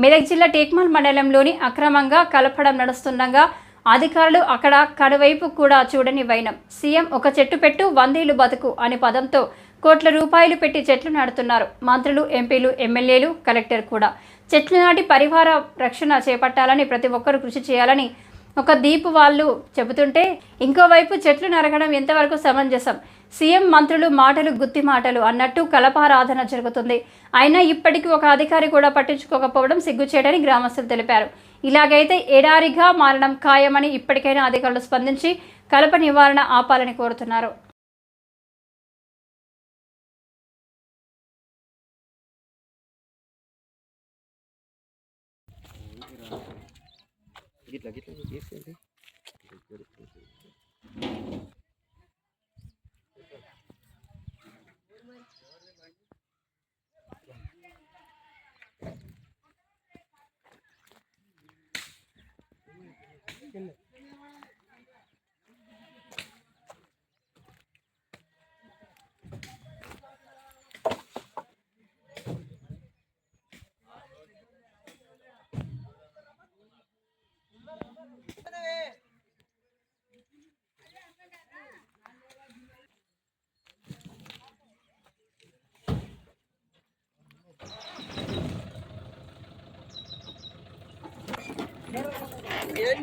మెదక్ జిల్లా టేక్మాల్ మండలంలోని అక్రమంగా కలపడం నడుస్తుండగా అధికారులు అక్కడ కడవైపు కూడా చూడని వైనం. సీఎం ఒక చెట్టు పెట్టు 100 ఏళ్లు బతుకు అనే పదంతో కోట్ల రూపాయలు పెట్టి చెట్లు నాటుతున్నారు. మంత్రులు, ఎంపీలు, ఎమ్మెల్యేలు, కలెక్టర్ కూడా చెట్లు నాటి పరివార రక్షణ చేపట్టాలని, ప్రతి ఒక్కరూ కృషి చేయాలని ఒక దీపు వాళ్ళు చెబుతుంటే, ఇంకోవైపు చెట్లు నరకడం ఎంతవరకు సమంజసం? సీఎం, మంత్రులు మాటలు గుత్తి మాటలు అన్నట్టు కలపారాధన జరుగుతుంది. అయినా ఇప్పటికీ ఒక అధికారి కూడా పట్టించుకోకపోవడం సిగ్గుచేటని గ్రామస్తులు తెలిపారు. ఇలాగైతే ఎడారిగా మారడం ఖాయమని ఇప్పటికైనా అధికారులు స్పందించి కలప నివారణ ఆపాలని కోరుతున్నారు. ఏం